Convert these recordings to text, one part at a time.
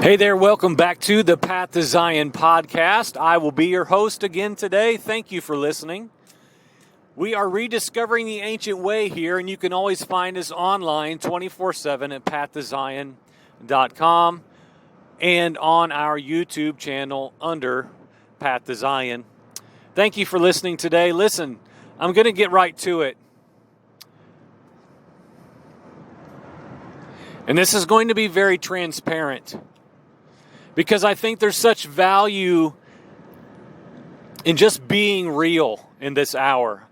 Hey there, welcome back to the Path to Zion podcast. I will be your host again today. Thank you for listening. We are rediscovering the ancient way here, and you can always find us online 24/7 at pathtozion.com and on our YouTube channel under Path to Zion. Thank you for listening today. Listen, I'm going to get right to it. And this is going to be very transparent, because I think there's such value in just being real in this hour.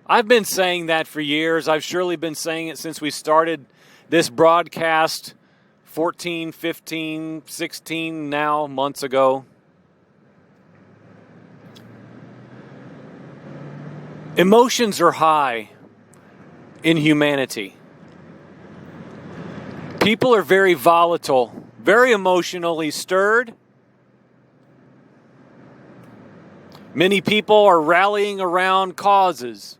I've been saying that for years. I've surely been saying it since we started this broadcast 14, 15, 16 now months ago. Emotions are high in humanity. People are very volatile, very emotionally stirred. Many people are rallying around causes.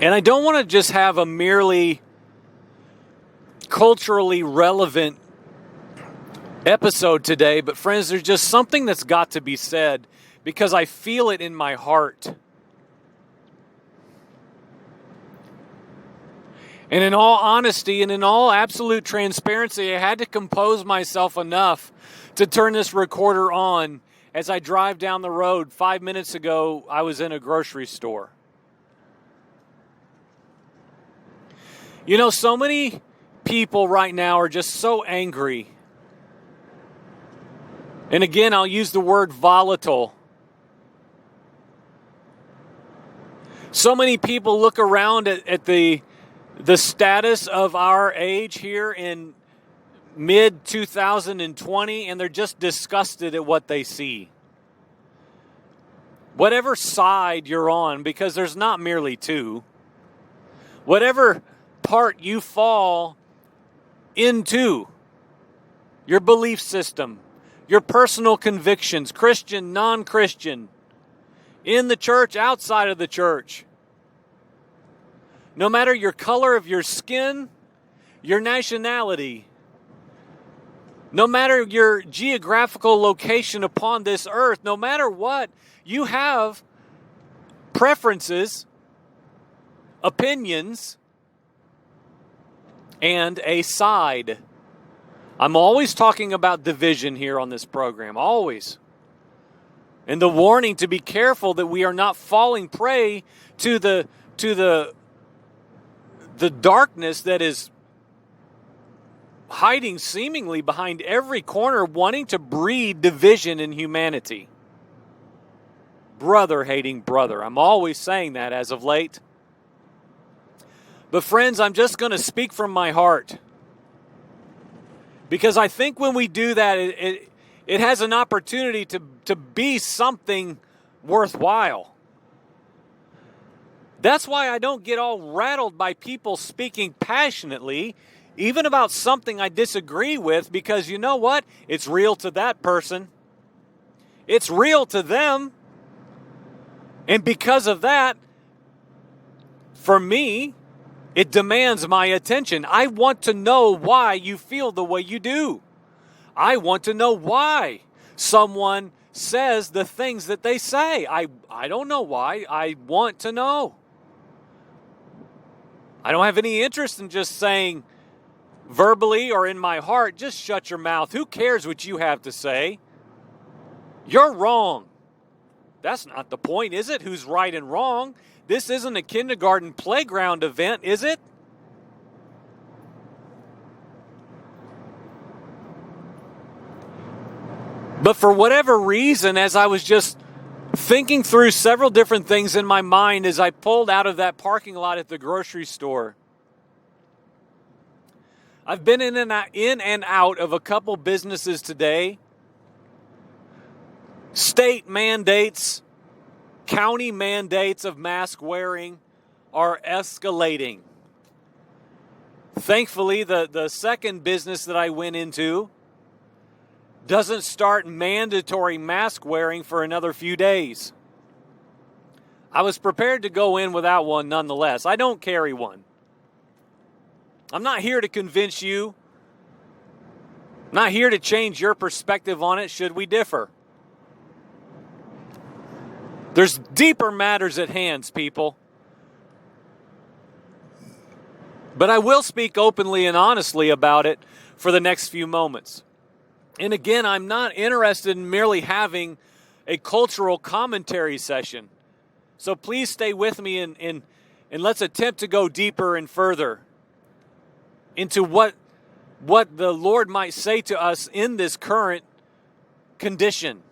And I don't want to just have a merely culturally relevant episode today, but friends, there's just something that's got to be said because I feel it in my heart. And in all honesty and in all absolute transparency, I had to compose myself enough to turn this recorder on as I drive down the road. 5 minutes ago, I was in a grocery store. You know, so many people right now are just so angry. And again, I'll use the word volatile. So many people look around at the status of our age here in mid-2020, and they're just disgusted at what they see. Whatever side you're on, because there's not merely two, whatever part you fall into, your belief system, your personal convictions, Christian, non-Christian, in the church, outside of the church, no matter your color of your skin, your nationality, no matter your geographical location upon this earth, no matter what, you have preferences, opinions, and a side. I'm always talking about division here on this program, always. And the warning to be careful that we are not falling prey to the darkness that is hiding seemingly behind every corner, wanting to breed division in humanity. Brother hating brother. I'm always saying that as of late. But friends, I'm just going to speak from my heart. Because I think when we do that, it has an opportunity to be something worthwhile. That's why I don't get all rattled by people speaking passionately, even about something I disagree with, because you know what? It's real to that person. It's real to them. And because of that, for me, it demands my attention. I want to know why you feel the way you do. I want to know why someone says the things that they say. I don't know why. I want to know. I don't have any interest in just saying verbally or in my heart, just shut your mouth. Who cares what you have to say? You're wrong. That's not the point, is it? Who's right and wrong? This isn't a kindergarten playground event, is it? But for whatever reason, as I was just thinking through several different things in my mind as I pulled out of that parking lot at the grocery store, I've been in and out of a couple businesses today. State mandates, county mandates of mask wearing are escalating. Thankfully, the second business that I went into doesn't start mandatory mask wearing for another few days. I was prepared to go in without one nonetheless. I don't carry one. I'm not here to convince you. I'm not here to change your perspective on it should we differ. There's deeper matters at hand, people. But I will speak openly and honestly about it for the next few moments. And again, I'm not interested in merely having a cultural commentary session. So please stay with me and let's attempt to go deeper and further into what the Lord might say to us in this current condition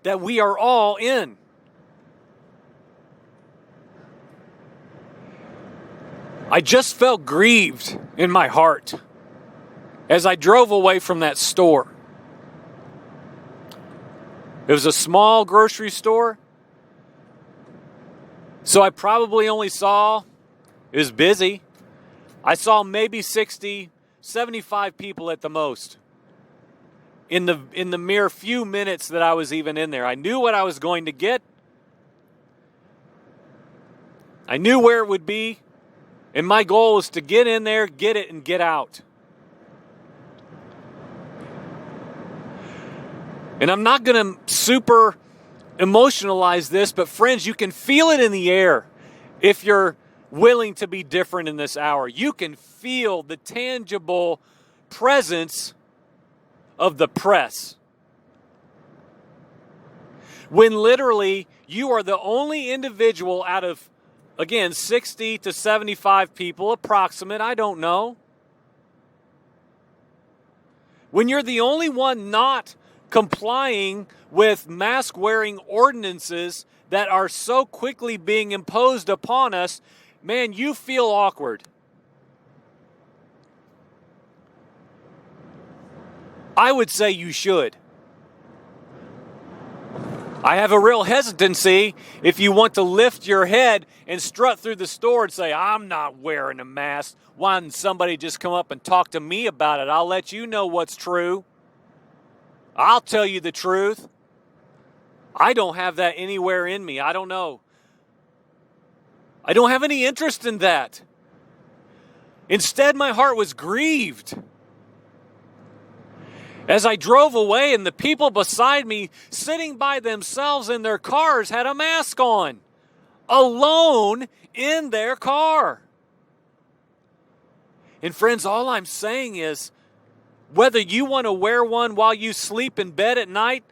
that we are all in. I just felt grieved in my heart as I drove away from that store. It was a small grocery store, so I probably only saw, it was busy, I saw maybe 60, 75 people at the most in the mere few minutes that I was even in there. I knew what I was going to get. I knew where it would be. And my goal was to get in there, get it, and get out. And I'm not going to super emotionalize this, but friends, you can feel it in the air if you're willing to be different in this hour. You can feel the tangible presence of the press. When literally you are the only individual out of, again, 60 to 75 people, approximate, I don't know. When you're the only one not complying with mask-wearing ordinances that are so quickly being imposed upon us, man, you feel awkward. I would say you should. I have a real hesitancy if you want to lift your head and strut through the store and say, I'm not wearing a mask. Why didn't somebody just come up and talk to me about it? I'll let you know what's true. I'll tell you the truth. I don't have that anywhere in me. I don't know. I don't have any interest in that. Instead, my heart was grieved as I drove away, and the people beside me, sitting by themselves in their cars, had a mask on, alone in their car. And friends, all I'm saying is, whether you want to wear one while you sleep in bed at night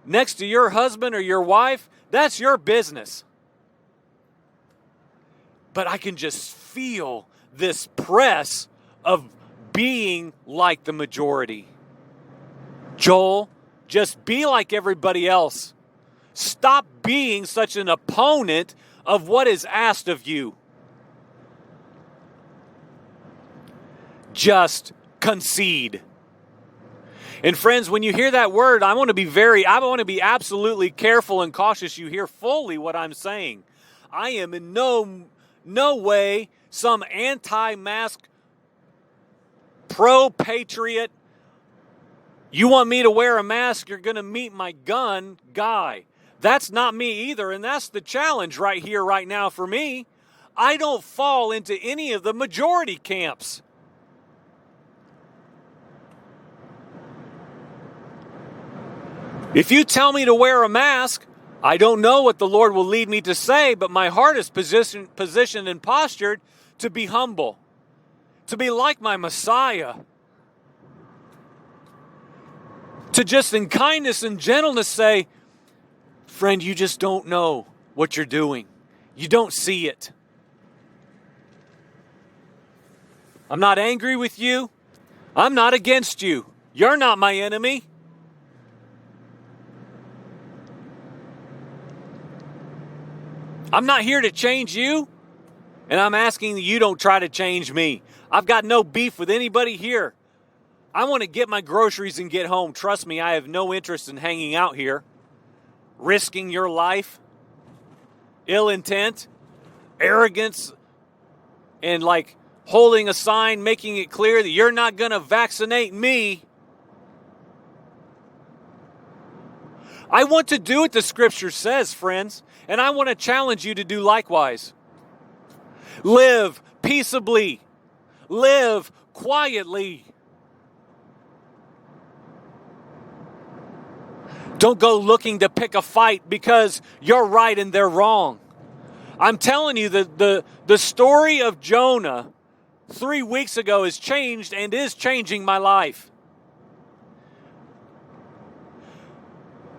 next to your husband or your wife, that's your business. But I can just feel this press of being like the majority. Joel, just be like everybody else. Stop being such an opponent of what is asked of you. Just concede. And friends, when you hear that word, I want to be absolutely careful and cautious you hear fully what I'm saying. I am in no way some anti-mask, pro-patriot, you want me to wear a mask, you're going to meet my gun guy. That's not me either, and that's the challenge right here, right now for me. I don't fall into any of the majority camps. If you tell me to wear a mask, I don't know what the Lord will lead me to say, but my heart is positioned and postured to be humble, to be like my Messiah, to just in kindness and gentleness say, friend, you just don't know what you're doing. You don't see it. I'm not angry with you. I'm not against you. You're not my enemy. I'm not here to change you, and I'm asking that you don't try to change me. I've got no beef with anybody here. I want to get my groceries and get home. Trust me, I have no interest in hanging out here, risking your life, ill intent, arrogance, and like holding a sign, making it clear that you're not going to vaccinate me. I want to do what the Scripture says, friends, and I want to challenge you to do likewise. Live peaceably live quietly. Don't go looking to pick a fight because you're right and they're wrong. I'm telling you that the story of Jonah 3 weeks ago has changed and is changing my life.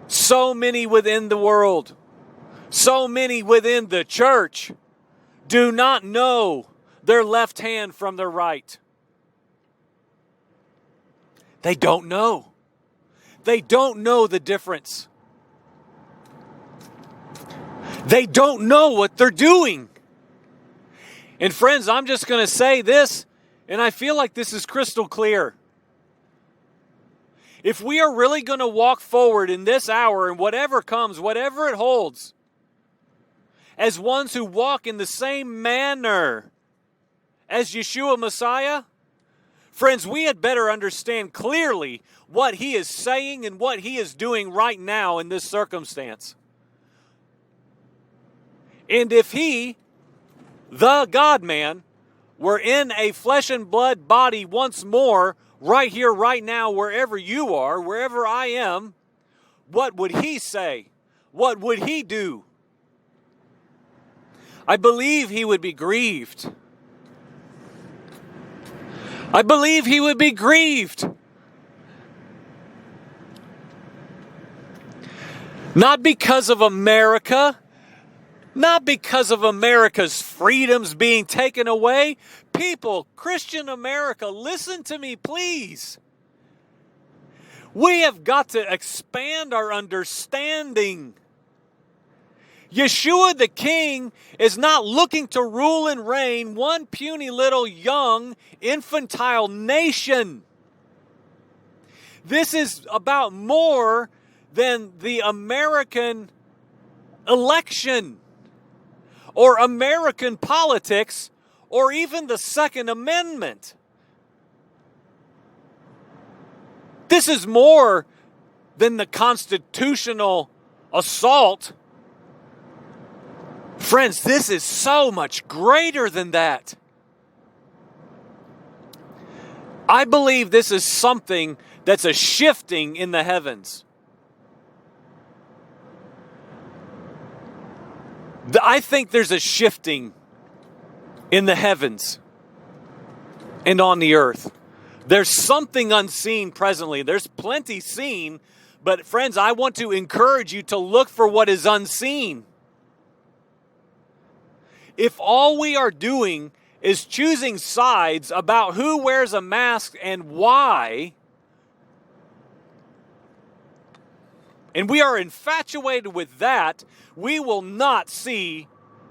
So many within the world, so many within the church do not know their left hand from their right. They don't know. They don't know the difference. They don't know what they're doing. And friends, I'm just going to say this, and I feel like this is crystal clear. If we are really going to walk forward in this hour and whatever comes, whatever it holds, as ones who walk in the same manner as Yeshua Messiah, friends, we had better understand clearly what he is saying and what he is doing right now in this circumstance. And if he, the God-man, were in a flesh and blood body once more, right here, right now, wherever you are, wherever I am, what would he say? What would he do? I believe he would be grieved. I believe he would be grieved. Not because of America, not because of America's freedoms being taken away. People, Christian America, listen to me, please. We have got to expand our understanding. Yeshua the King is not looking to rule and reign one puny little young infantile nation. This is about more than the American election or American politics or even the Second Amendment. This is more than the constitutional assault. Friends, this is so much greater than that. I believe this is something that's a shifting in the heavens. I think there's a shifting in the heavens and on the earth. There's something unseen presently. There's plenty seen, but friends, I want to encourage you to look for what is unseen. If all we are doing is choosing sides about who wears a mask and why, and we are infatuated with that, we will not see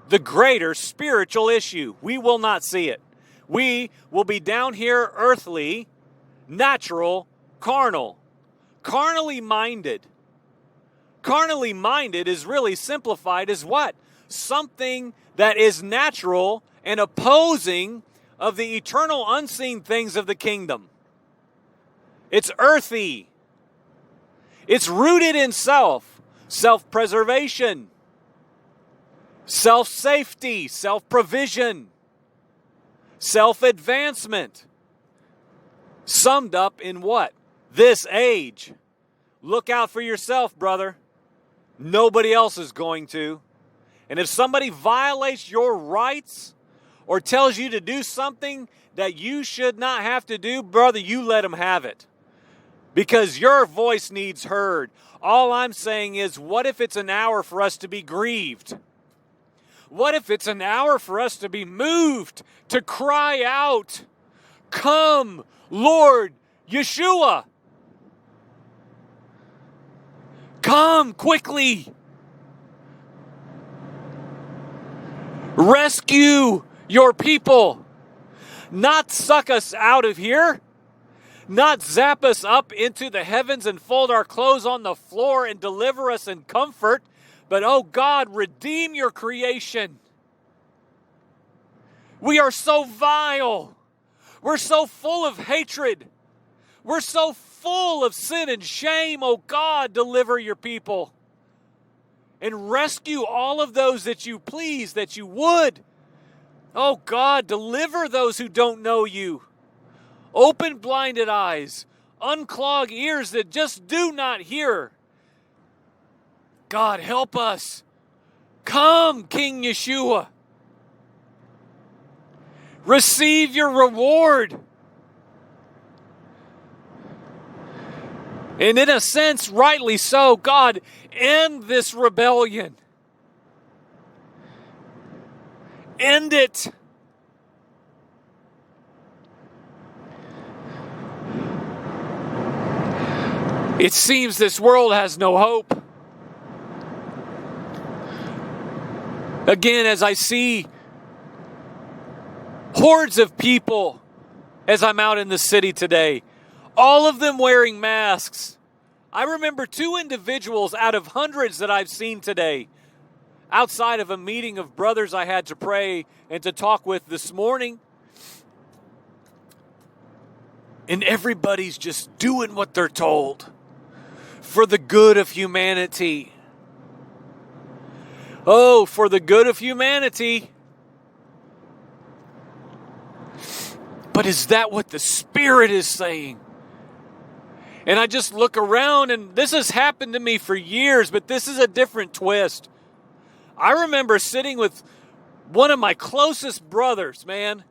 the greater spiritual issue. We will not see it. We will be down here earthly, natural, carnal, carnally minded. Carnally minded is really simplified as what? Something that is natural and opposing of the eternal unseen things of the kingdom. It's earthy. It's rooted in self, self-preservation, self-safety, self-provision, self-advancement. Summed up in what? This age. Look out for yourself, brother. Nobody else is going to. And if somebody violates your rights or tells you to do something that you should not have to do, brother, you let them have it. Because your voice needs heard. All I'm saying is, what if it's an hour for us to be grieved? What if it's an hour for us to be moved, to cry out, "Come, Lord Yeshua. Come quickly. Rescue your people." Not suck us out of here. Not zap us up into the heavens and fold our clothes on the floor and deliver us in comfort. But, oh God, redeem your creation. We are so vile. We're so full of hatred. We're so full of sin and shame. Oh God, deliver your people. And rescue all of those that you please, that you would. Oh God, deliver those who don't know you. Open blinded eyes. Unclog ears that just do not hear. God, help us. Come, King Yeshua. Receive your reward. And in a sense, rightly so, God, end this rebellion. End it. It seems this world has no hope. Again, as I see hordes of people as I'm out in the city today, all of them wearing masks. I remember 2 individuals out of hundreds that I've seen today outside of a meeting of brothers I had to pray and to talk with this morning. And everybody's just doing what they're told for the good of humanity. Oh, for the good of humanity. But is that what the Spirit is saying? And I just look around, and this has happened to me for years, but this is a different twist. I remember sitting with one of my closest brothers, man.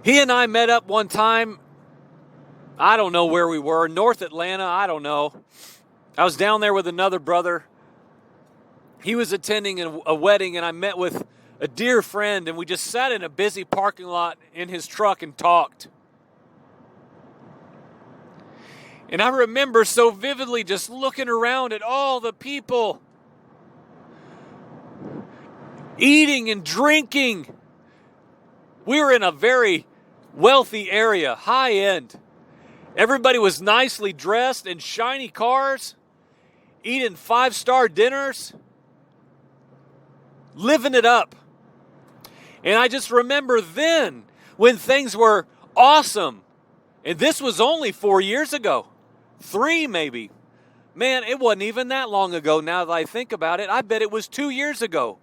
He and I met up one time. I don't know where we were, North Atlanta, I don't know. I was down there with another brother. He was attending a wedding, and I met with a dear friend, and we just sat in a busy parking lot in his truck and talked. And I remember so vividly just looking around at all the people eating and drinking. We were in a very wealthy area, high end. Everybody was nicely dressed in shiny cars, eating 5-star dinners, living it up. And I just remember then when things were awesome. And this was only 4 years ago. 3 maybe. Man, it wasn't even that long ago now that I think about it. I bet it was 2 years ago.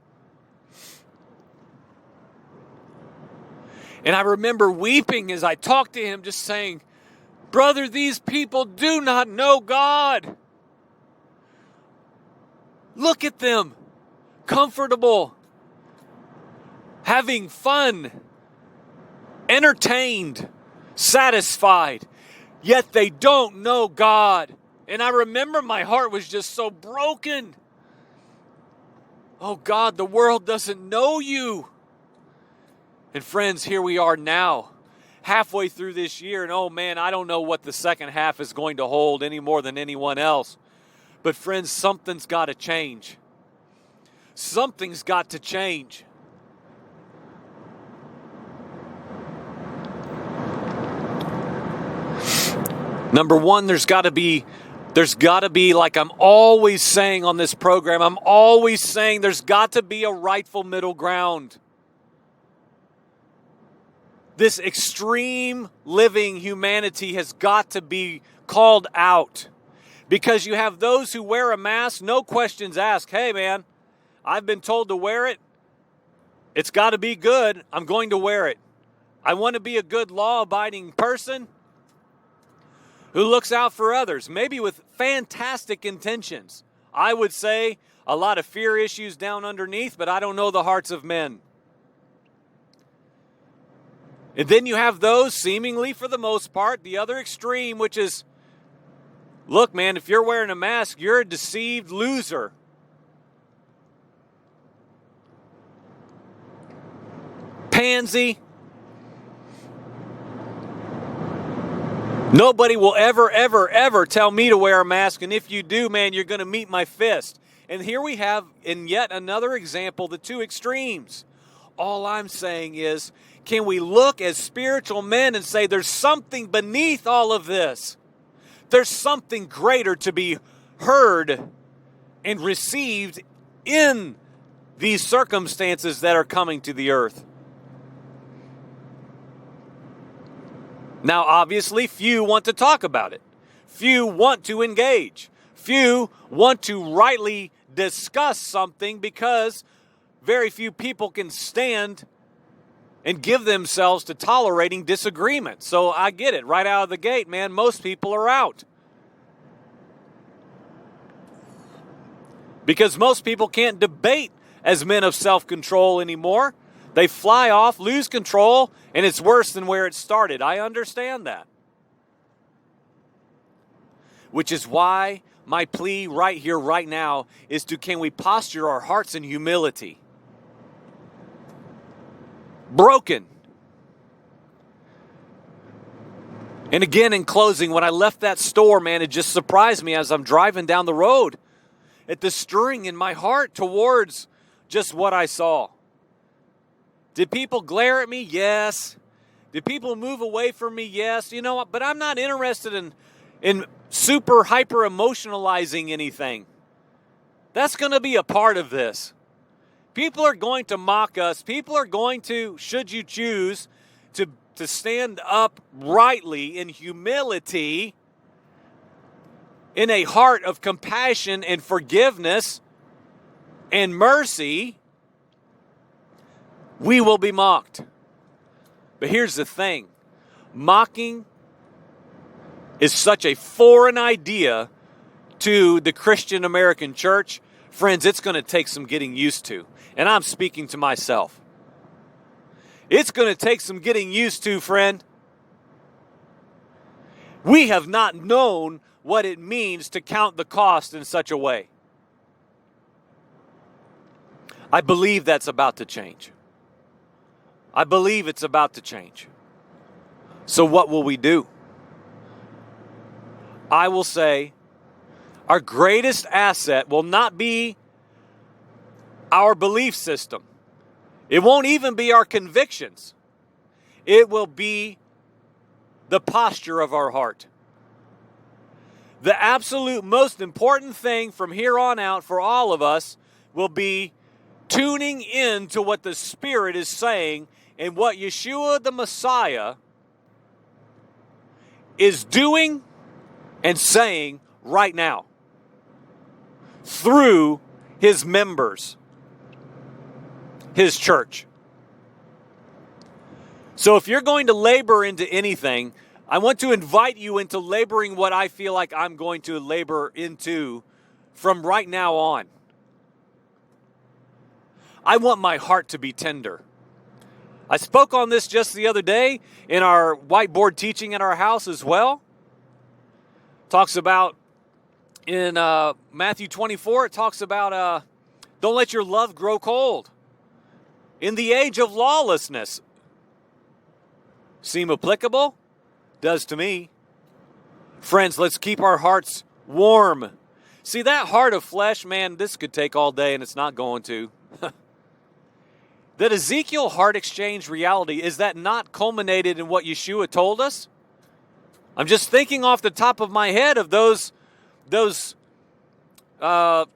And I remember weeping as I talked to him, just saying, brother, these people do not know God. Look at them. Comfortable. Having fun. Entertained. Satisfied. Yet they don't know God. And I remember my heart was just so broken. Oh God, the world doesn't know you. And friends, here we are now, halfway through this year, and oh man, I don't know what the second half is going to hold any more than anyone else. But friends, something's got to change. Something's got to change. Number one, there's got to be, like I'm always saying on this program, I'm always saying there's got to be a rightful middle ground. This extreme living humanity has got to be called out. Because you have those who wear a mask, no questions asked. Hey man, I've been told to wear it. It's got to be good. I'm going to wear it. I want to be a good law-abiding person who looks out for others, maybe with fantastic intentions. I would say a lot of fear issues down underneath, but I don't know the hearts of men. And then you have those, seemingly for the most part, the other extreme, which is, look, man, if you're wearing a mask, you're a deceived loser. Pansy. Nobody will ever tell me to wear a mask, and if you do, man, you're going to meet my fist. And here we have, in yet another example, the two extremes. All I'm saying is, can we look as spiritual men and say there's something beneath all of this? There's something greater to be heard and received in these circumstances that are coming to the earth. Now, obviously, few want to talk about it. Few want to engage. Few want to rightly discuss something because very few people can stand and give themselves to tolerating disagreement. So I get it. Right out of the gate, man, most people are out. Because most people can't debate as men of self-control anymore. They fly off, lose control, and it's worse than where it started. I understand that. Which is why my plea right here, right now, is to can we posture our hearts in humility? Broken. And again, in closing, when I left that store, man, it just surprised me as I'm driving down the road at the stirring in my heart towards just what I saw. Did people glare at me? Yes. Did people move away from me? Yes. You know what? But I'm not interested in super hyper emotionalizing anything. That's going to be a part of this. People are going to mock us. People are going to, should you choose, to stand up rightly in humility, in a heart of compassion and forgiveness and mercy, we will be mocked. But here's the thing. Mocking is such a foreign idea to the Christian American church. Friends, it's going to take some getting used to. And I'm speaking to myself. It's going to take some getting used to, friend. We have not known what it means to count the cost in such a way. I believe that's about to change. I believe it's about to change. So what will we do? I will say our greatest asset will not be our belief system. It won't even be our convictions. It will be the posture of our heart. The absolute most important thing from here on out for all of us will be tuning in to what the Spirit is saying and what Yeshua the Messiah is doing and saying right now through his members, his church. So if you're going to labor into anything, I want to invite you into laboring what I feel like I'm going to labor into from right now on. I want my heart to be tender. I spoke on this just the other day in our whiteboard teaching at our house as well. Talks about in Matthew 24, it talks about don't let your love grow cold. In the age of lawlessness. Seem applicable? Does to me. Friends, let's keep our hearts warm. See, that heart of flesh, man, this could take all day and it's not going to. That Ezekiel heart exchange reality, is that not culminated in what Yeshua told us? I'm just thinking off the top of my head of those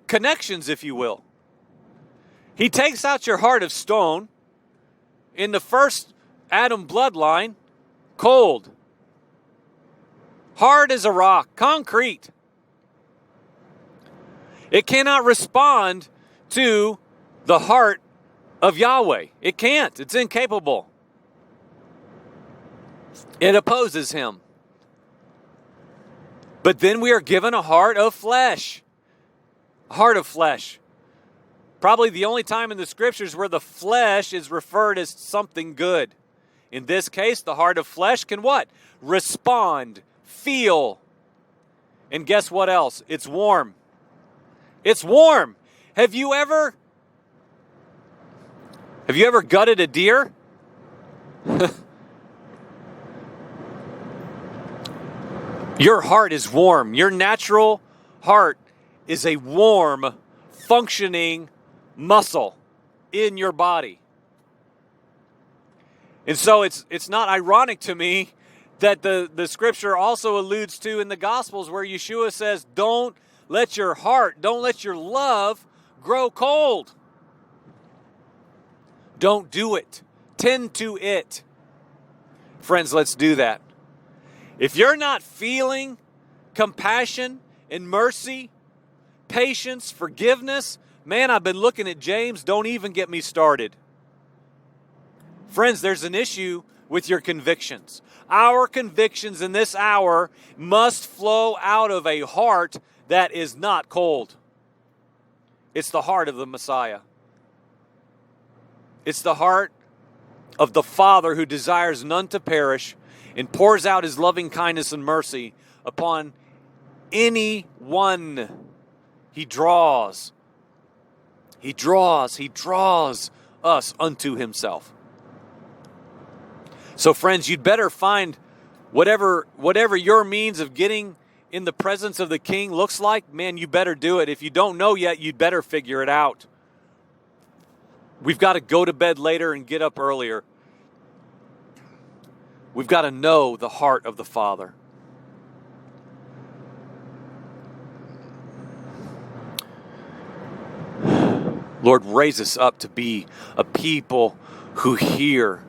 connections, if you will. He takes out your heart of stone in the first Adam bloodline, cold. Hard as a rock, concrete. It cannot respond to the heart of Yahweh. It can't. It's incapable. It opposes him. But then we are given a heart of flesh. A heart of flesh. Probably the only time in the scriptures where the flesh is referred as something good. In this case, the heart of flesh can what? Respond, feel. And guess what else? It's warm. It's warm. Have you ever gutted a deer? Your heart is warm. Your natural heart is a warm, functioning muscle in your body. And so it's not ironic to me that the scripture also alludes to in the Gospels where Yeshua says, don't let your heart, don't let your love grow cold. Don't do it. Tend to it. Friends, let's do that. If you're not feeling compassion and mercy, patience, forgiveness, Man, I've been looking at James. Don't even get me started. Friends, there's an issue with your convictions. Our convictions in this hour must flow out of a heart that is not cold. It's the heart of the Messiah. It's the heart of the Father who desires none to perish and pours out his loving kindness and mercy upon anyone he draws. He draws us unto himself. So friends, you'd better find whatever your means of getting in the presence of the King looks like, man, you better do it. If you don't know yet, you'd better figure it out. We've got to go to bed later and get up earlier. We've got to know the heart of the Father. Lord, raise us up to be a people who hear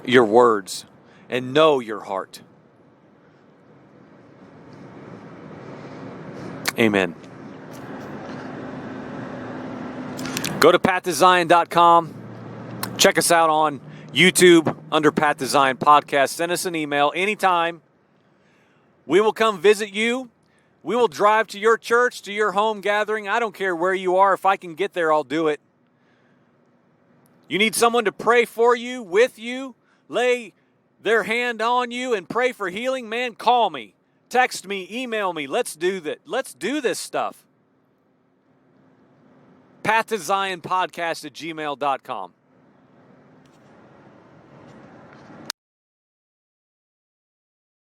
your words and know your heart. Amen. Go to pathtozion.com. Check us out on YouTube under Path to Zion Podcast. Send us an email anytime. We will come visit you. We will drive to your church, to your home gathering. I don't care where you are. If I can get there, I'll do it. You need someone to pray for you, with you, lay their hand on you and pray for healing? Man, call me. Text me, email me. Let's do that. Let's do this stuff. PathToZionPodcast@gmail.com.